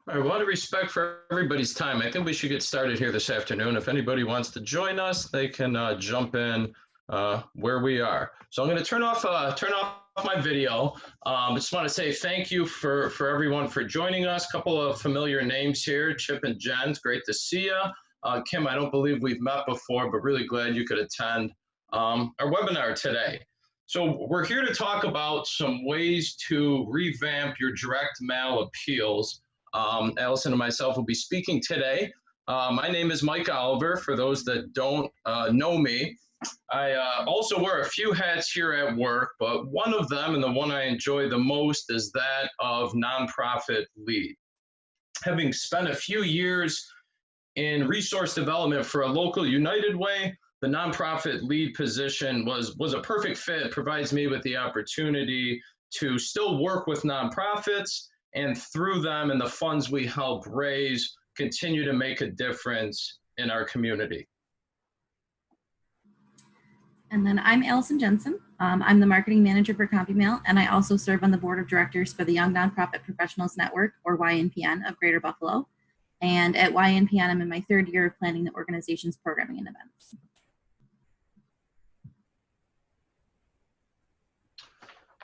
All right, well, out of respect for everybody's time, I think we should get started here this afternoon. If anybody wants to join us, they can jump in where we are. So I'm going to turn off my video. I just want to say thank you for everyone for joining us. A couple of familiar names here, Chip and Jen. It's great to see you. Kim, I don't believe we've met before, but really glad you could attend our webinar today. So we're here to talk about some ways to revamp your direct mail appeals. Allison and myself will be speaking today. My name is Mike Oliver. For those that don't know me, I also wear a few hats here at work, but one of them, and the one I enjoy the most, is that of nonprofit lead. Having spent a few years in resource development for a local United Way, the nonprofit lead position was a perfect fit. It provides me with the opportunity to still work with nonprofits, and through them and the funds we help raise, continue to make a difference in our community. And then I'm Allison Jensen. I'm the marketing manager for Compu-Mail, and I also serve on the board of directors for the Young Nonprofit Professionals Network, or YNPN, of Greater Buffalo. And at YNPN, I'm in my third year of planning the organization's programming and events.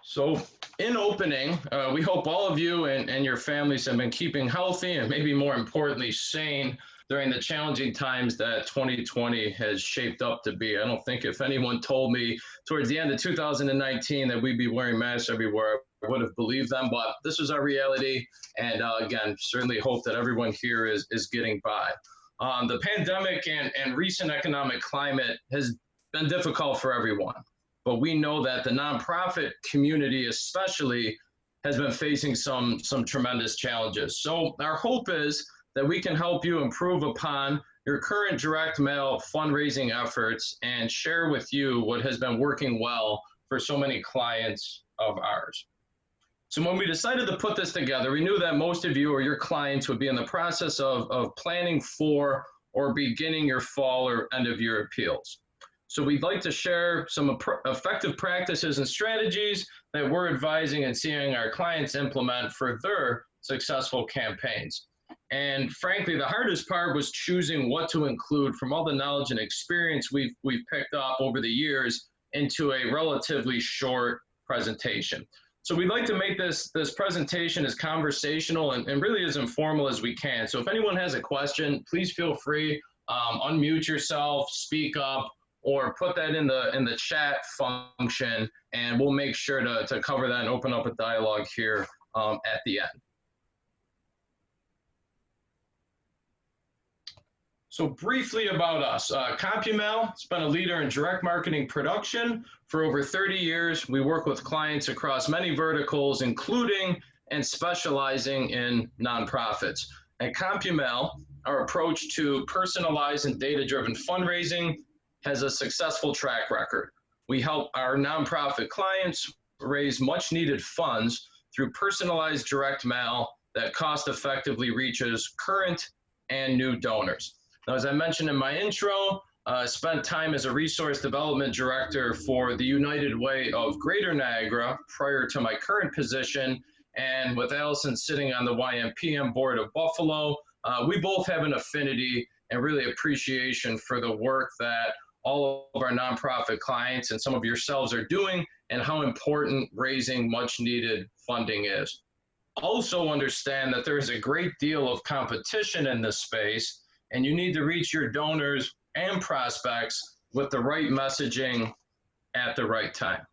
So in opening, we hope all of you and your families have been keeping healthy and maybe more importantly, sane during the challenging times that 2020 has shaped up to be. I don't think if anyone told me towards the end of 2019 that we'd be wearing masks everywhere, I would have believed them, but this is our reality. And again, certainly hope that everyone here is getting by. The pandemic and recent economic climate has been difficult for everyone. But we know that the nonprofit community especially has been facing some tremendous challenges. So our hope is that we can help you improve upon your current direct mail fundraising efforts and share with you what has been working well for so many clients of ours. So when we decided to put this together, we knew that most of you or your clients would be in the process of planning for or beginning your fall or end of year appeals. So we'd like to share some effective practices and strategies that we're advising and seeing our clients implement for their successful campaigns. And frankly, the hardest part was choosing what to include from all the knowledge and experience we've picked up over the years into a relatively short presentation. So we'd like to make this presentation as conversational and really as informal as we can. So if anyone has a question, please feel free, unmute yourself, speak up, or put that in the chat function, and we'll make sure to cover that and open up a dialogue here at the end. So briefly about us, Compu-Mail has been a leader in direct marketing production for over 30 years. We work with clients across many verticals, including and specializing in nonprofits. At Compu-Mail, our approach to personalized and data-driven fundraising has a successful track record. We help our nonprofit clients raise much needed funds through personalized direct mail that cost effectively reaches current and new donors. Now, as I mentioned in my intro, spent time as a resource development director for the United Way of Greater Niagara prior to my current position, and with Allison sitting on the YNPN board of Buffalo, we both have an affinity and really appreciation for the work that all of our nonprofit clients and some of yourselves are doing and how important raising much needed funding is. Also understand that there is a great deal of competition in this space, and you need to reach your donors and prospects with the right messaging at the right time.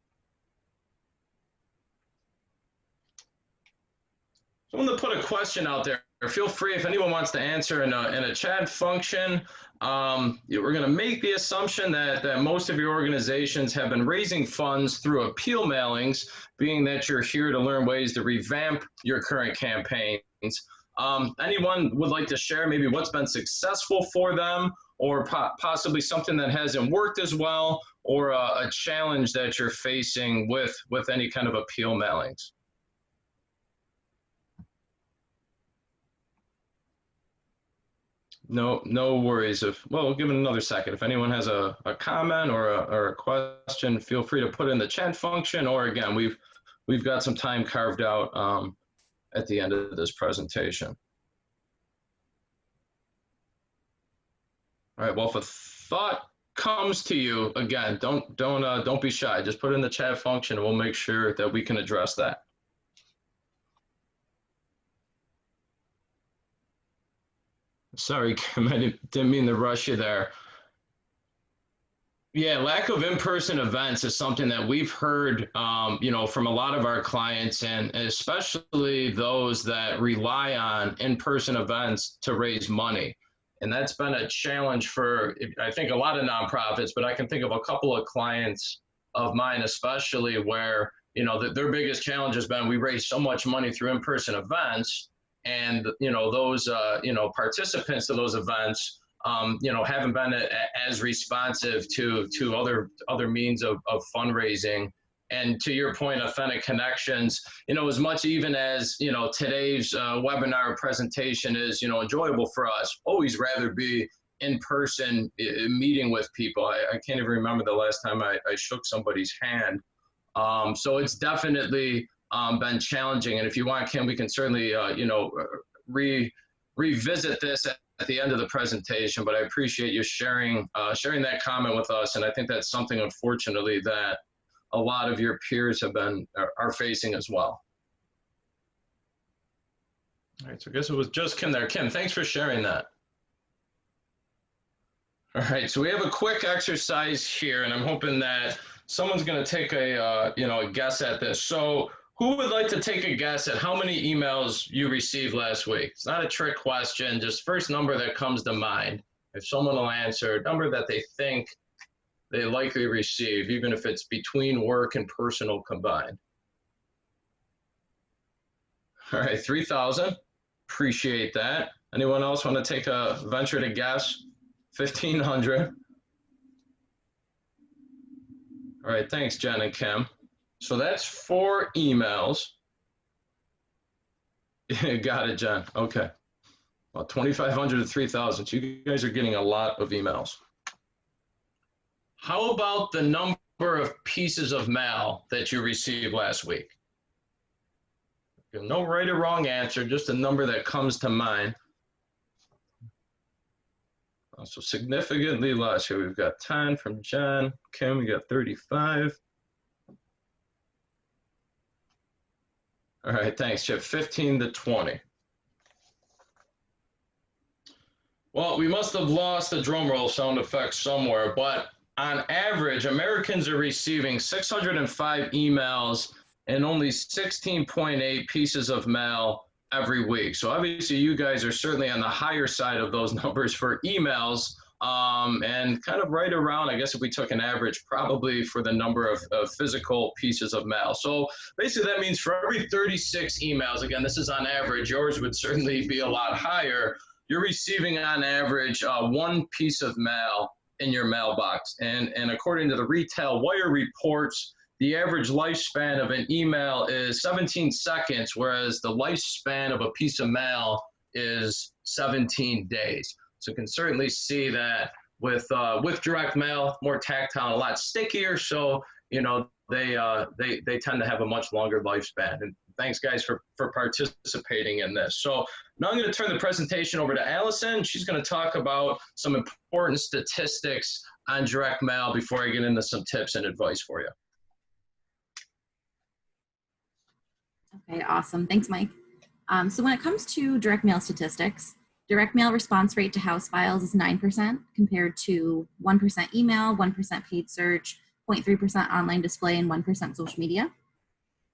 So I'm going to put a question out there. Feel free if anyone wants to answer in a chat function. We're going to make the assumption that most of your organizations have been raising funds through appeal mailings, being that you're here to learn ways to revamp your current campaigns. Anyone would like to share maybe what's been successful for them, or possibly something that hasn't worked as well, or a challenge that you're facing with any kind of appeal mailings? No worries. We'll give it another second. If anyone has a comment or a question, feel free to put it in the chat function, or again, we've got some time carved out at the end of this presentation. All right. Well, if a thought comes to you, again, don't be shy. Just put it in the chat function, and we'll make sure that we can address that. Sorry, Kim, I didn't mean to rush you there. Yeah, lack of in-person events is something that we've heard, from a lot of our clients, and especially those that rely on in-person events to raise money. And that's been a challenge for, I think, a lot of nonprofits, but I can think of a couple of clients of mine, especially where, their biggest challenge has been we raise so much money through in-person events, and, those, participants to those events haven't been as responsive to other means of fundraising. And to your point, authentic connections, as much even as, today's webinar presentation is, enjoyable for us, always rather be in person meeting with people. I can't even remember the last time I shook somebody's hand. So it's definitely been challenging. And if you want, Kim, we can certainly, revisit this at the end of the presentation, but I appreciate you sharing that comment with us. And I think that's something, unfortunately, that a lot of your peers are facing as well. All right, so I guess it was just Kim there. Kim, thanks for sharing that. All right, so we have a quick exercise here, and I'm hoping that someone's going to take a guess at this. So who would like to take a guess at how many emails you received last week? It's not a trick question, just first number that comes to mind. If someone will answer, a number that they think they likely receive, even if it's between work and personal combined. All right, 3,000. Appreciate that. Anyone else want to take a venture to guess? 1,500. All right, thanks, Jen and Kim. So that's 4 emails. Got it, Jen. Okay. Well, 2,500 to 3,000. So you guys are getting a lot of emails. How about the number of pieces of mail that you received last week? No right or wrong answer, just a number that comes to mind. So significantly less. Here we've got 10 from Jen. Kim, we got 35. All right, thanks, Chip. 15 to 20. Well, we must have lost the drum roll sound effect somewhere, but on average, Americans are receiving 605 emails and only 16.8 pieces of mail every week. So obviously you guys are certainly on the higher side of those numbers for emails, and kind of right around, I guess if we took an average, probably for the number of physical pieces of mail. So basically that means for every 36 emails, again, this is on average, yours would certainly be a lot higher, you're receiving on average 1 piece of mail in your mailbox. And according to the Retail Wire reports, the average lifespan of an email is 17 seconds, whereas the lifespan of a piece of mail is 17 days. So you can certainly see that with direct mail, more tactile, a lot stickier. So, they tend to have a much longer lifespan. And thanks, guys, for participating in this. So now I'm going to turn the presentation over to Allison. She's going to talk about some important statistics on direct mail before I get into some tips and advice for you. Okay, awesome. Thanks, Mike. So when it comes to direct mail statistics, direct mail response rate to house files is 9% compared to 1% email, 1% paid search, 0.3% online display, and 1% social media.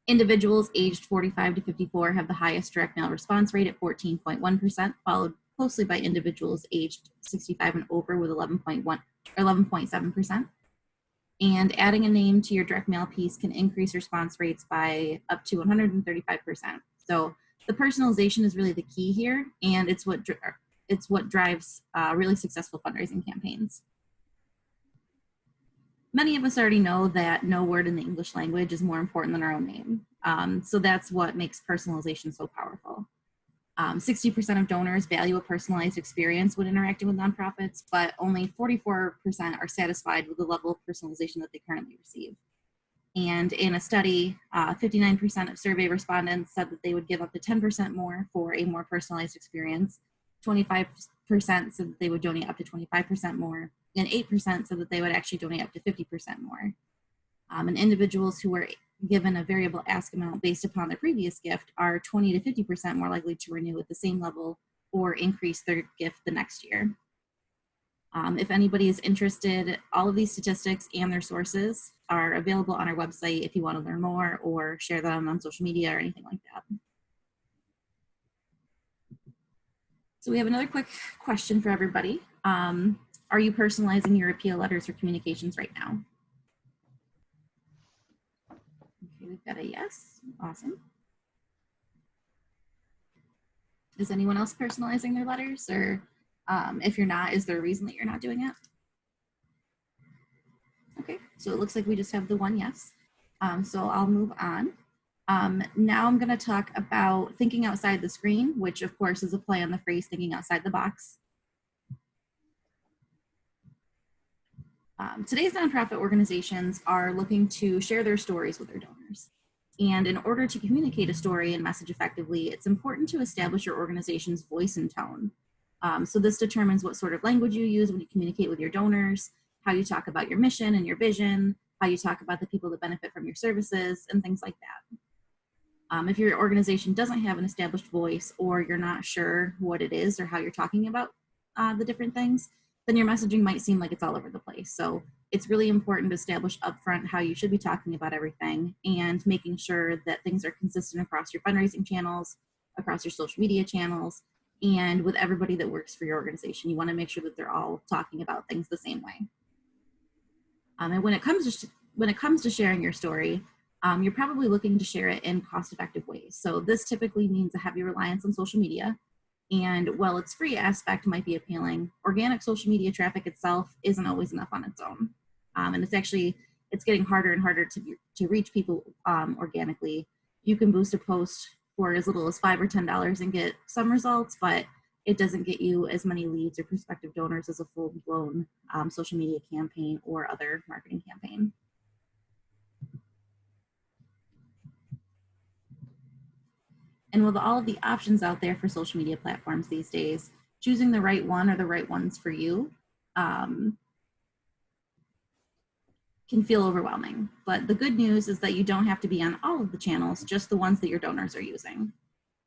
Individuals aged 45 to 54 have the highest direct mail response rate at 14.1%, followed closely by individuals aged 65 and over with 11.1 or 11.7%. And adding a name to your direct mail piece can increase response rates by up to 135%. So the personalization is really the key here, and it's what drives really successful fundraising campaigns. Many of us already know that no word in the English language is more important than our own name. So that's what makes personalization so powerful. 60% of donors value a personalized experience when interacting with nonprofits, but only 44% are satisfied with the level of personalization that they currently receive. And in a study, 59% of survey respondents said that they would give up to 10% more for a more personalized experience. 25% said that they would donate up to 25% more, and 8% said that they would actually donate up to 50% more. And individuals who were given a variable ask amount based upon their previous gift are 20 to 50% more likely to renew at the same level or increase their gift the next year. If anybody is interested, all of these statistics and their sources are available on our website if you want to learn more or share them on social media or anything like that. So we have another quick question for everybody. Are you personalizing your appeal letters or communications right now? Okay, we've got a yes. Awesome. Is anyone else personalizing their letters? Or if you're not, is there a reason that you're not doing it? Okay, so it looks like we just have the one yes. So I'll move on. Now I'm going to talk about thinking outside the screen, which of course is a play on the phrase thinking outside the box. Today's nonprofit organizations are looking to share their stories with their donors. And in order to communicate a story and message effectively, it's important to establish your organization's voice and tone. So this determines what sort of language you use when you communicate with your donors, how you talk about your mission and your vision, how you talk about the people that benefit from your services, and things like that. If your organization doesn't have an established voice, or you're not sure what it is or how you're talking about the different things, then your messaging might seem like it's all over the place. So it's really important to establish upfront how you should be talking about everything and making sure that things are consistent across your fundraising channels, across your social media channels, and with everybody that works for your organization. You want to make sure that they're all talking about things the same way. And when it comes to sharing your story, you're probably looking to share it in cost-effective ways. So this typically means a heavy reliance on social media. And while its free aspect might be appealing, organic social media traffic itself isn't always enough on its own. And it's getting harder and harder to reach people organically. You can boost a post for as little as $5 or $10 and get some results, but it doesn't get you as many leads or prospective donors as a full-blown social media campaign or other marketing campaign. And with all of the options out there for social media platforms these days, choosing the right one or the right ones for you can feel overwhelming. But the good news is that you don't have to be on all of the channels, just the ones that your donors are using.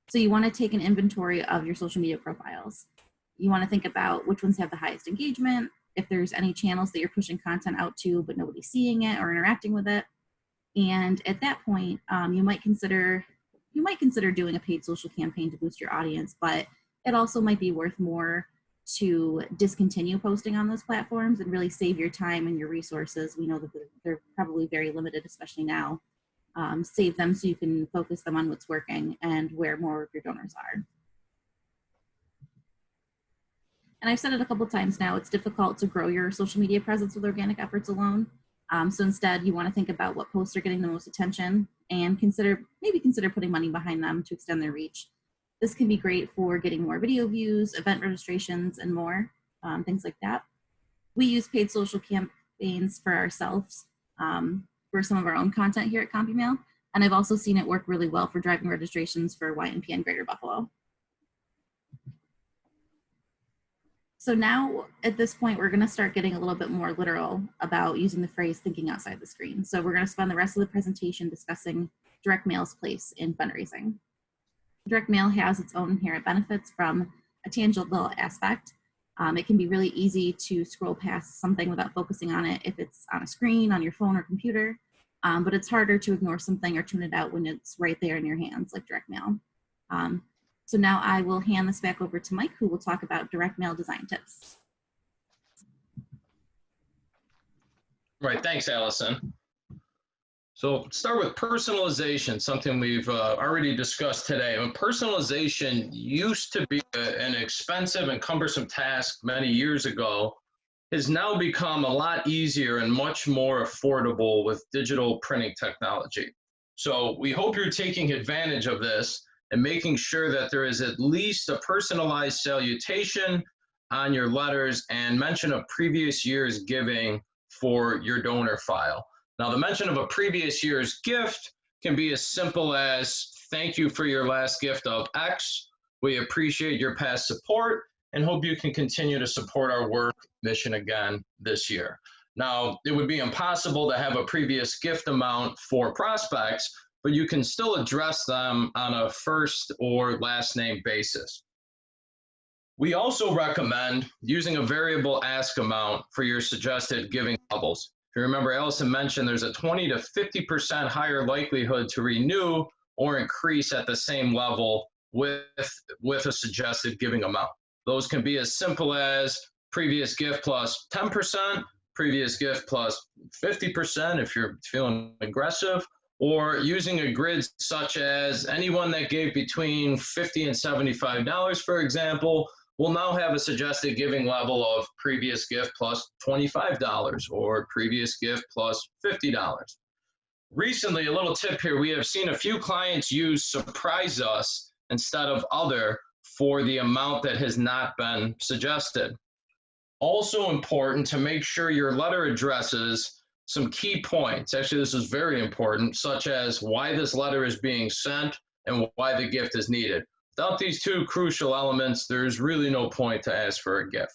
So you want to take an inventory of your social media profiles. You want to think about which ones have the highest engagement, if there's any channels that you're pushing content out to, but nobody's seeing it or interacting with it. And at that point, you might consider doing a paid social campaign to boost your audience, but it also might be worth more to discontinue posting on those platforms and really save your time and your resources. We know that they're probably very limited, especially now. Save them so you can focus them on what's working and where more of your donors are. And I've said it a couple times now, it's difficult to grow your social media presence with organic efforts alone. So instead, you want to think about what posts are getting the most attention and maybe consider putting money behind them to extend their reach. This can be great for getting more video views, event registrations, and more, things like that. We use paid social campaigns for ourselves for some of our own content here at Compu-Mail, and I've also seen it work really well for driving registrations for YNPN Greater Buffalo. So now at this point, we're going to start getting a little bit more literal about using the phrase thinking outside the screen. So we're going to spend the rest of the presentation discussing direct mail's place in fundraising. Direct mail has its own inherent benefits from a tangible aspect. It can be really easy to scroll past something without focusing on it if it's on a screen, on your phone or computer, but it's harder to ignore something or tune it out when it's right there in your hands, like direct mail. So now I will hand this back over to Mike, who will talk about direct mail design tips. Right, thanks, Allison. So start with personalization, something we've already discussed today. And personalization used to be an expensive and cumbersome task many years ago, has now become a lot easier and much more affordable with digital printing technology. So we hope you're taking advantage of this and making sure that there is at least a personalized salutation on your letters and mention of previous year's giving for your donor file. Now, the mention of a previous year's gift can be as simple as, thank you for your last gift of X. We appreciate your past support and hope you can continue to support our work mission again this year. Now, it would be impossible to have a previous gift amount for prospects, but you can still address them on a first or last name basis. We also recommend using a variable ask amount for your suggested giving levels. If you remember, Allison mentioned there's a 20 to 50% higher likelihood to renew or increase at the same level with a suggested giving amount. Those can be as simple as previous gift plus 10%, previous gift plus 50% if you're feeling aggressive, or using a grid such as anyone that gave between $50 and $75, for example, will now have a suggested giving level of previous gift plus $25 or previous gift plus $50. Recently, a little tip here, we have seen a few clients use surprise us instead of other for the amount that has not been suggested. Also important to make sure your letter addresses some key points. Actually, this is very important, such as why this letter is being sent and why the gift is needed. Without these two crucial elements, there's really no point to ask for a gift.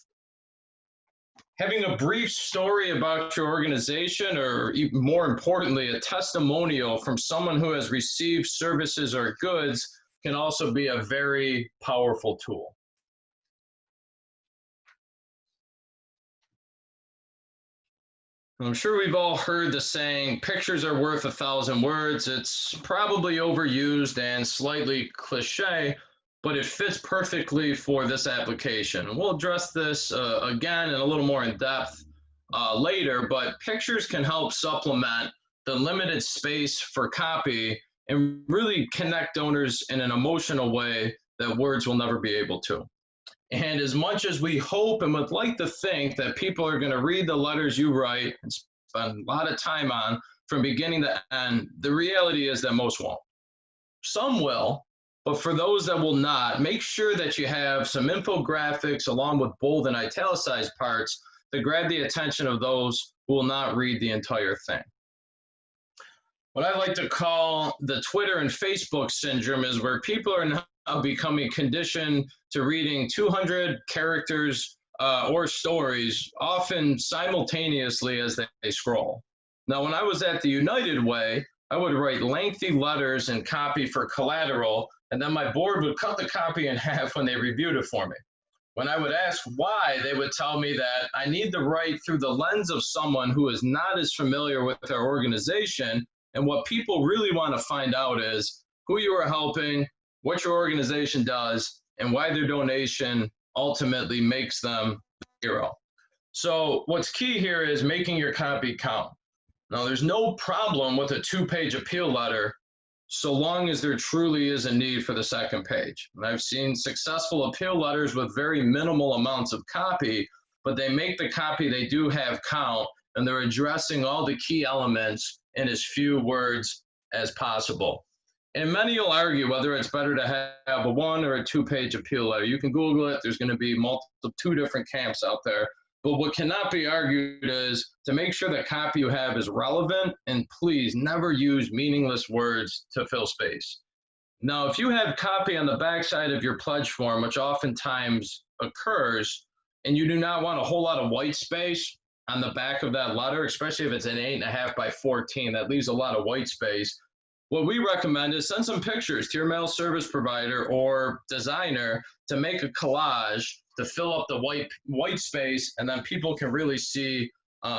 Having a brief story about your organization, or even more importantly, a testimonial from someone who has received services or goods, can also be a very powerful tool. I'm sure we've all heard the saying, pictures are worth 1,000 words. It's probably overused and slightly cliche, but it fits perfectly for this application. We'll address this again in a little more in depth later, but pictures can help supplement the limited space for copy and really connect donors in an emotional way that words will never be able to. And as much as we hope and would like to think that people are going to read the letters you write and spend a lot of time on from beginning to end, the reality is that most won't. Some will, but for those that will not, make sure that you have some infographics along with bold and italicized parts to grab the attention of those who will not read the entire thing. What I like to call the Twitter and Facebook syndrome is where people are now becoming conditioned to reading 200 characters or stories, often simultaneously as they scroll. Now, when I was at the United Way, I would write lengthy letters and copy for collateral, and then my board would cut the copy in half when they reviewed it for me. When I would ask why, they would tell me that I need to write through the lens of someone who is not as familiar with our organization, and what people really want to find out is who you are helping, what your organization does, and why their donation ultimately makes them the hero. So what's key here is making your copy count. Now, there's no problem with a 2-page appeal letter so long as there truly is a need for the second page. And I've seen successful appeal letters with very minimal amounts of copy, but they make the copy they do have count, and they're addressing all the key elements in as few words as possible. And many will argue whether it's better to have a 1 or a 2-page appeal letter. You can Google it. There's going to be two different camps out there. But what cannot be argued is to make sure the copy you have is relevant, and please never use meaningless words to fill space. Now, if you have copy on the backside of your pledge form, which oftentimes occurs, and you do not want a whole lot of white space on the back of that letter, especially if it's an 8.5 by 14, that leaves a lot of white space. What we recommend is send some pictures to your mail service provider or designer to make a collage to fill up the white space, and then people can really see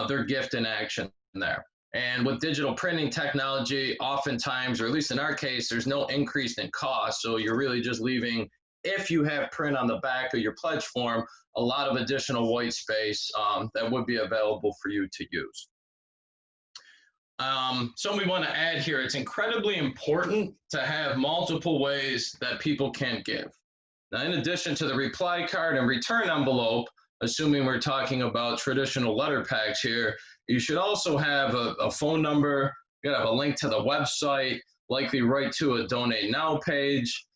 their gift in action there. And with digital printing technology, oftentimes, or at least in our case, there's no increase in cost. So you're really just leaving, if you have print on the back of your pledge form, a lot of additional white space that would be available for you to use. So we want to add here, it's incredibly important to have multiple ways that people can give. Now, in addition to the reply card and return envelope, assuming we're talking about traditional letter packs here, you should also have a phone number, you gotta have a link to the website, likely right to a donate now page,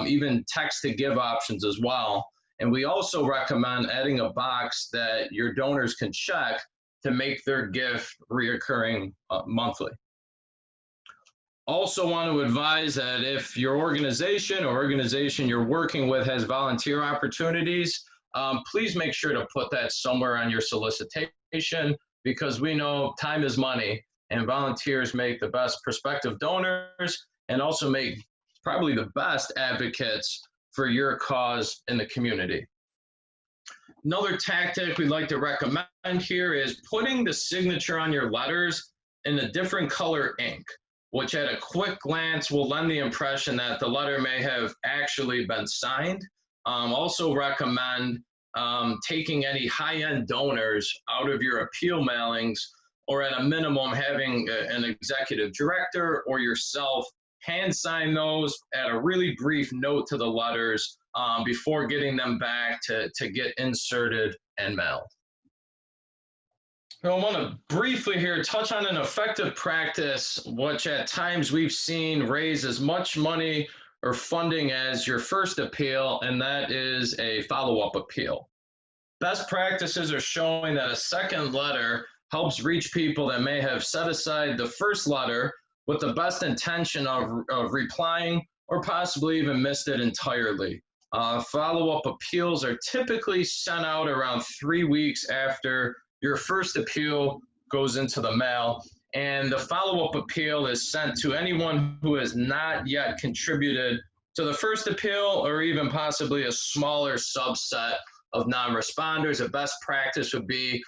even text to give options as well. And we also recommend adding a box that your donors can check to make their gift reoccurring monthly. Also want to advise that if your organization or organization you're working with has volunteer opportunities, please make sure to put that somewhere on your solicitation, because we know time is money, and volunteers make the best prospective donors and also make probably the best advocates for your cause in the community. Another tactic we'd like to recommend here is putting the signature on your letters in a different color ink, which at a quick glance will lend the impression that the letter may have actually been signed. Also recommend taking any high-end donors out of your appeal mailings, or at a minimum having an executive director or yourself hand sign those, add a really brief note to the letters before getting them back to get inserted and mailed. I want to briefly here touch on an effective practice, which at times we've seen raise as much money or funding as your first appeal, and that is a follow-up appeal. Best practices are showing that a second letter helps reach people that may have set aside the first letter with the best intention of replying, or possibly even missed it entirely. Follow-up appeals are typically sent out around 3 weeks after your first appeal goes into the mail, and the follow-up appeal is sent to anyone who has not yet contributed to the first appeal, or even possibly a smaller subset of non-responders. A best practice would be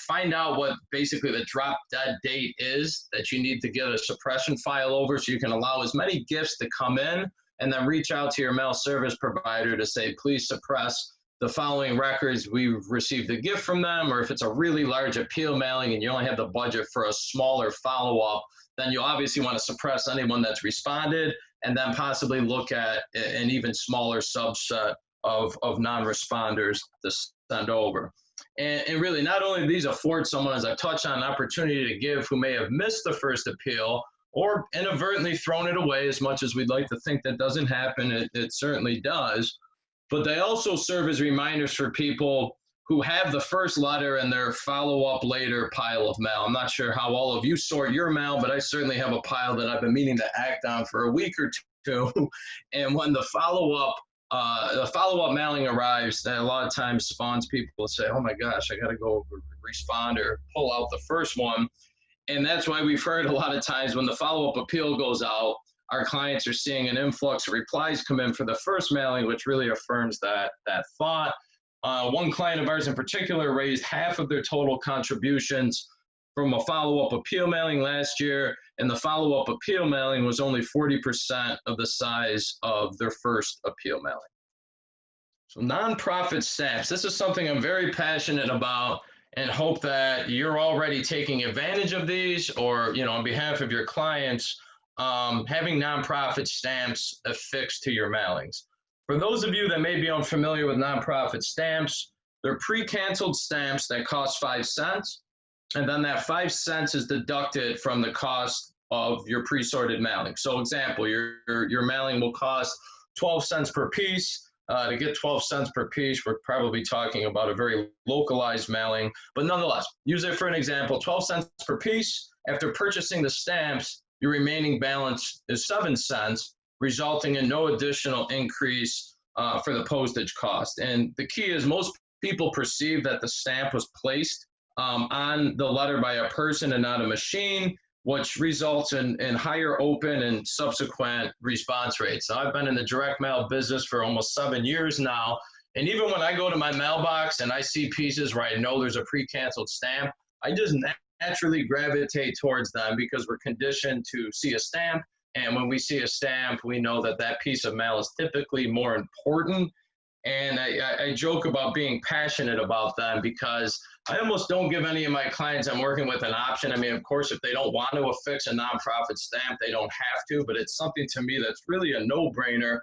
find out what basically the drop dead date is that you need to get a suppression file over, so you can allow as many gifts to come in, and then reach out to your mail service provider to say, please suppress the following records. We've received a gift from them. Or if it's a really large appeal mailing and you only have the budget for a smaller follow-up, then you obviously want to suppress anyone that's responded, and then possibly look at an even smaller subset of non-responders to send over. And really, not only do these afford someone, as I touched on, an opportunity to give who may have missed the first appeal or inadvertently thrown it away, as much as we'd like to think that doesn't happen, it certainly does. But they also serve as reminders for people who have the first letter in their follow-up later pile of mail. I'm not sure how all of you sort your mail, but I certainly have a pile that I've been meaning to act on for a week or two. And when the follow-up mailing arrives, that a lot of times spawns people to say, oh my gosh, I got to go respond or pull out the first one. And that's why we've heard a lot of times when the follow-up appeal goes out, our clients are seeing an influx of replies come in for the first mailing, which really affirms that thought. One client of ours in particular raised half of their total contributions from a follow-up appeal mailing last year, and the follow-up appeal mailing was only 40% of the size of their first appeal mailing. So nonprofit stamps, this is something I'm very passionate about, and hope that you're already taking advantage of these, or, on behalf of your clients, having nonprofit stamps affixed to your mailings. For those of you that may be unfamiliar with nonprofit stamps, they're pre-canceled stamps that cost 5 cents, and then that 5 cents is deducted from the cost of your pre-sorted mailing. So example, your mailing will cost 12 cents per piece. To get 12 cents per piece, we're probably talking about a very localized mailing, but nonetheless, use it for an example. 12 cents per piece. After purchasing the stamps, your remaining balance is 7 cents, resulting in no additional increase for the postage cost. And the key is most people perceive that the stamp was placed on the letter by a person and not a machine, which results in higher open and subsequent response rates. So I've been in the direct mail business for almost 7 years now, and even when I go to my mailbox and I see pieces where I know there's a pre-canceled stamp, I just naturally gravitate towards them because we're conditioned to see a stamp, and when we see a stamp, we know that that piece of mail is typically more important. And I joke about being passionate about them because I almost don't give any of my clients I'm working with an option. I mean, of course, if they don't want to affix a nonprofit stamp, they don't have to, but it's something to me that's really a no-brainer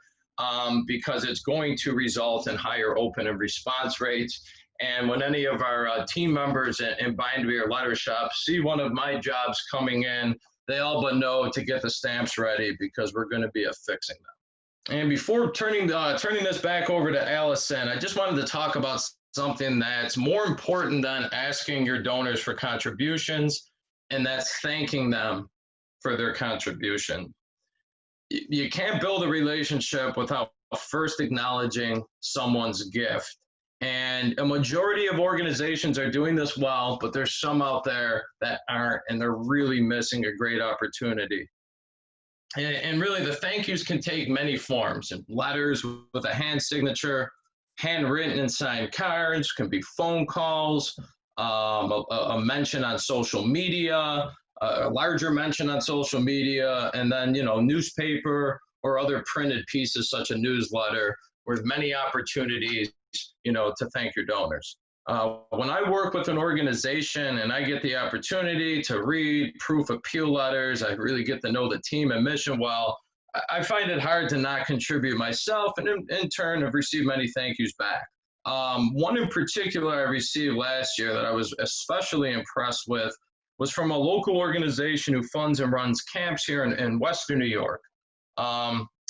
because it's going to result in higher open and response rates. And when any of our team members in bindery or letter shops see one of my jobs coming in, they all but know to get the stamps ready because we're going to be affixing them. And before turning this back over to Allison, I just wanted to talk about something that's more important than asking your donors for contributions, and that's thanking them for their contribution. You can't build a relationship without first acknowledging someone's gift. And a majority of organizations are doing this well, but there's some out there that aren't, and they're really missing a great opportunity. And really, the thank yous can take many forms, and letters with a hand signature, handwritten and signed cards, can be phone calls, a mention on social media, a larger mention on social media, and then, newspaper or other printed pieces such a newsletter with many opportunities, to thank your donors. When I work with an organization and I get the opportunity to read proof appeal letters, I really get to know the team and mission well. I find it hard to not contribute myself, and in turn have received many thank yous back. One in particular I received last year that I was especially impressed with was from a local organization who funds and runs camps here in Western New York.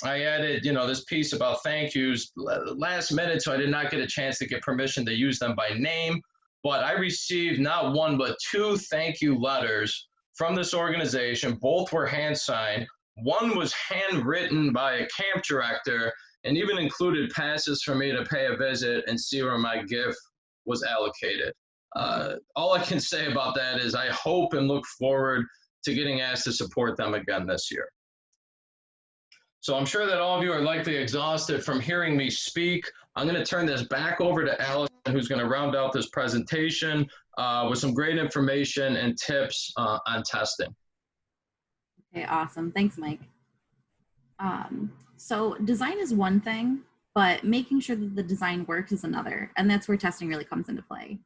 I added, this piece about thank yous last minute, so I did not get a chance to get permission to use them by name, but I received not one, but two thank you letters from this organization. Both were hand signed. One was handwritten by a camp director and even included passes for me to pay a visit and see where my gift was allocated. All I can say about that is I hope and look forward to getting asked to support them again this year. So I'm sure that all of you are likely exhausted from hearing me speak. I'm going to turn this back over to Allison, who's going to round out this presentation with some great information and tips on testing. Okay, awesome. Thanks, Mike. So design is one thing, but making sure that the design works is another, and that's where testing really comes into play.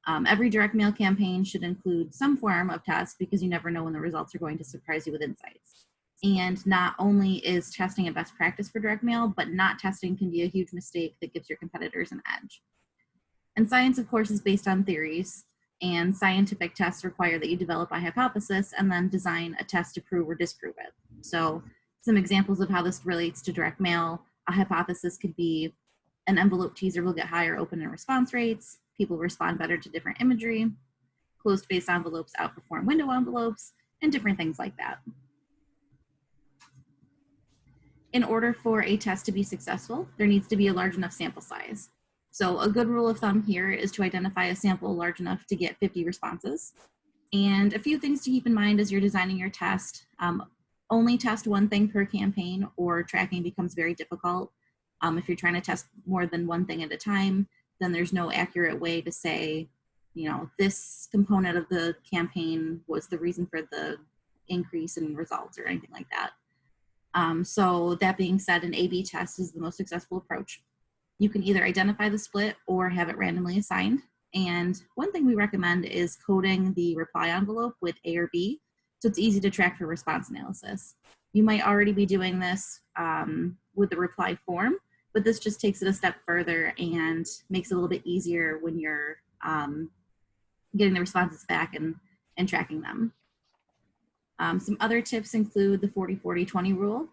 Every direct mail campaign should include some form of test because you never know when the results are going to surprise you with insights. And not only is testing a best practice for direct mail, but not testing can be a huge mistake that gives your competitors an edge. And science, of course, is based on theories, and scientific tests require that you develop a hypothesis and then design a test to prove or disprove it. So some examples of how this relates to direct mail: a hypothesis could be an envelope teaser will get higher open and response rates, people respond better to different imagery, closed face envelopes outperform window envelopes, and different things like that. In order for a test to be successful, there needs to be a large enough sample size. So a good rule of thumb here is to identify a sample large enough to get 50 responses. And a few things to keep in mind as you're designing your test: only test one thing per campaign, or tracking becomes very difficult. If you're trying to test more than one thing at a time, then there's no accurate way to say, this component of the campaign was the reason for the increase in results or anything like that. So that being said, an A/B test is the most successful approach. You can either identify the split or have it randomly assigned. And one thing we recommend is coding the reply envelope with A or B, so it's easy to track for response analysis. You might already be doing this with the reply form, but this just takes it a step further and makes it a little bit easier when you're getting the responses back and tracking them. Some other tips include the 40-40-20 rule.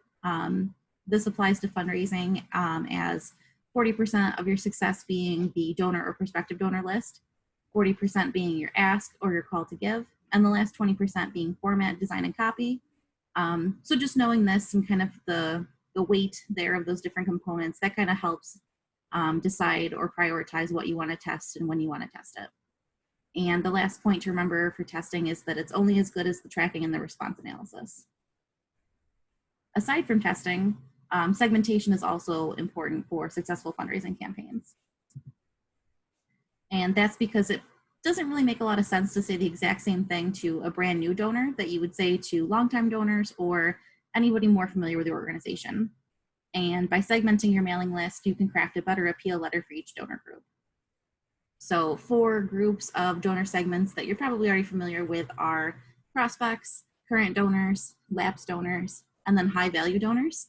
This applies to fundraising as 40% of your success being the donor or prospective donor list, 40% being your ask or your call to give, and the last 20% being format, design, and copy. So just knowing this and kind of the weight there of those different components, that kind of helps decide or prioritize what you want to test and when you want to test it. And the last point to remember for testing is that it's only as good as the tracking and the response analysis. Aside from testing, segmentation is also important for successful fundraising campaigns. And that's because it doesn't really make a lot of sense to say the exact same thing to a brand new donor that you would say to longtime donors or anybody more familiar with the organization. And by segmenting your mailing list, you can craft a better appeal letter for each donor group. So 4 groups of donor segments that you're probably already familiar with are prospects, current donors, lapsed donors, and then high value donors.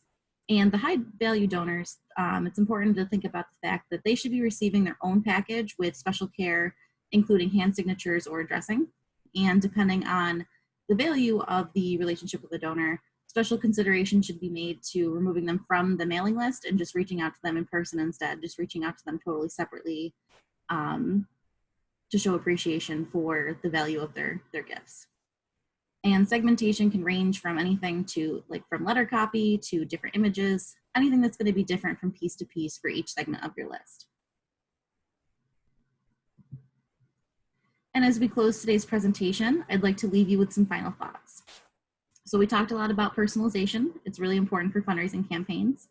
And the high value donors, it's important to think about the fact that they should be receiving their own package with special care, including hand signatures or addressing. And depending on the value of the relationship with the donor, special consideration should be made to removing them from the mailing list and just reaching out to them in person instead, just reaching out to them totally separately to show appreciation for the value of their gifts. And segmentation can range from anything to from letter copy to different images, anything that's going to be different from piece to piece for each segment of your list. And as we close today's presentation, I'd like to leave you with some final thoughts. So we talked a lot about personalization. It's really important for fundraising campaigns.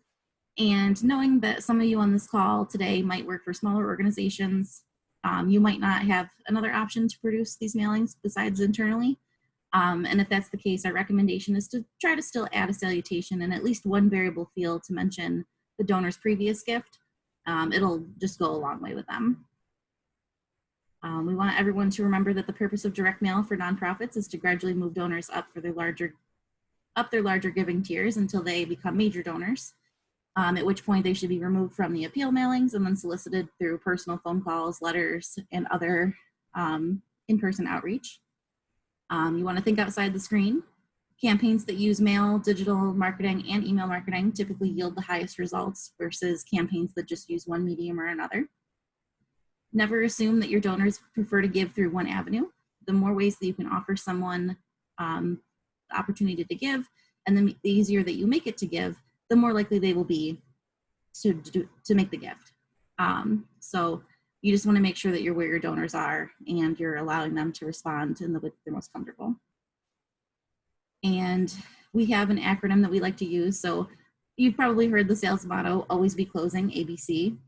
And knowing that some of you on this call today might work for smaller organizations, you might not have another option to produce these mailings besides internally. And if that's the case, our recommendation is to try to still add a salutation and at least one variable field to mention the donor's previous gift. It'll just go a long way with them. We want everyone to remember that the purpose of direct mail for nonprofits is to gradually move donors up their larger giving tiers until they become major donors, at which point they should be removed from the appeal mailings and then solicited through personal phone calls, letters, and other in-person outreach. You want to think outside the screen. Campaigns that use mail, digital marketing, and email marketing typically yield the highest results versus campaigns that just use one medium or another. Never assume that your donors prefer to give through one avenue. The more ways that you can offer someone the opportunity to give, and then the easier that you make it to give, the more likely they will be to make the gift. So you just want to make sure that you're where your donors are and you're allowing them to respond in the way they're most comfortable. And we have an acronym that we like to use. So you've probably heard the sales motto, always be closing, ABC.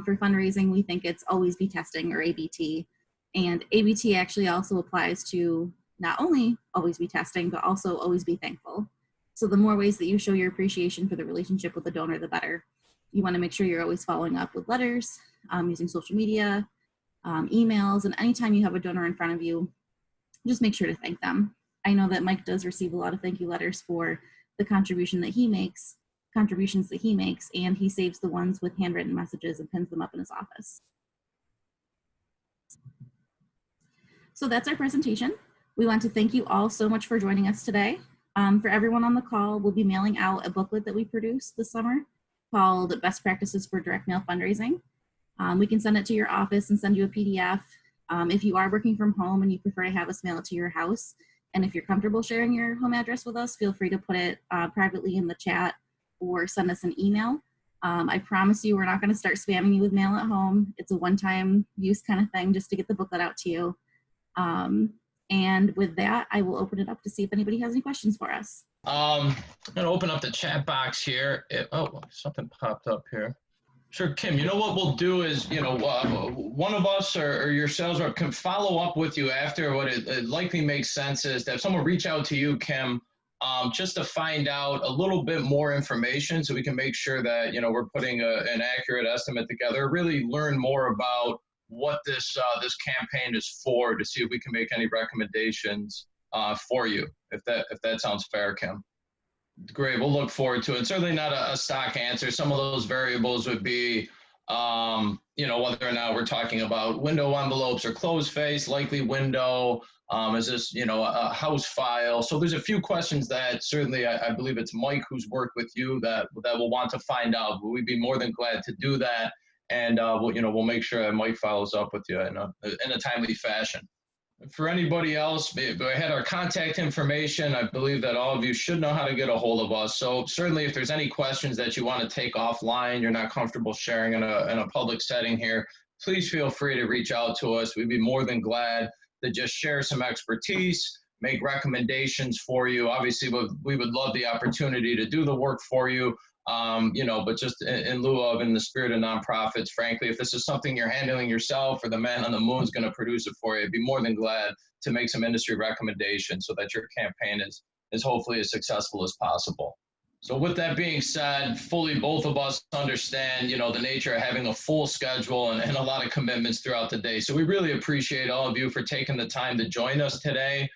For fundraising, we think it's always be testing, or ABT. And ABT actually also applies to not only always be testing, but also always be thankful. So the more ways that you show your appreciation for the relationship with the donor, the better. You want to make sure you're always following up with letters, using social media, emails, and anytime you have a donor in front of you, just make sure to thank them. I know that Mike does receive a lot of thank you letters for the contributions that he makes, and he saves the ones with handwritten messages and pins them up in his office. So that's our presentation. We want to thank you all so much for joining us today. For everyone on the call, we'll be mailing out a booklet that we produced this summer called Best Practices for Direct Mail Fundraising. We can send it to your office and send you a PDF. If you are working from home and you prefer to have us mail it to your house, and if you're comfortable sharing your home address with us, feel free to put it privately in the chat or send us an email. I promise you we're not going to start spamming you with mail at home. It's a one-time use kind of thing just to get the booklet out to you. And with that, I will open it up to see if anybody has any questions for us. I'm going to open up the chat box here. Oh, something popped up here. Sure, Kim, you know what we'll do is, one of us or your sales rep can follow up with you after. What it likely makes sense is to have someone reach out to you, Kim, just to find out a little bit more information so we can make sure that, we're putting an accurate estimate together, really learn more about what this campaign is for, to see if we can make any recommendations for you, if that sounds fair, Kim. Great, we'll look forward to it. Certainly not a stock answer. Some of those variables would be, whether or not we're talking about window envelopes or closed face, likely window, is this, a house file? So there's a few questions that certainly I believe it's Mike who's worked with you that will want to find out. But we'd be more than glad to do that. And we'll make sure that Mike follows up with you in a timely fashion. For anybody else, we had our contact information. I believe that all of you should know how to get a hold of us. So certainly if there's any questions that you want to take offline, you're not comfortable sharing in a public setting here, please feel free to reach out to us. We'd be more than glad to just share some expertise, make recommendations for you. Obviously, we would love the opportunity to do the work for you. But just in lieu of, in the spirit of nonprofits, frankly, if this is something you're handling yourself or the man on the moon is going to produce it for you, I'd be more than glad to make some industry recommendations so that your campaign is hopefully as successful as possible. So with that being said, fully both of us understand, the nature of having a full schedule and a lot of commitments throughout the day. So we really appreciate all of you for taking the time to join us today,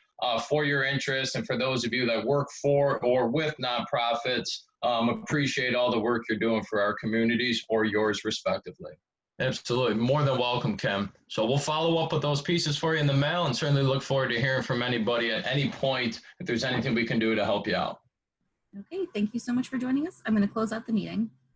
for your interest, and for those of you that work for or with nonprofits. Appreciate all the work you're doing for our communities or yours respectively. Absolutely. More than welcome, Kim. So we'll follow up with those pieces for you in the mail, and certainly look forward to hearing from anybody at any point if there's anything we can do to help you out. Okay, thank you so much for joining us. I'm going to close out the meeting.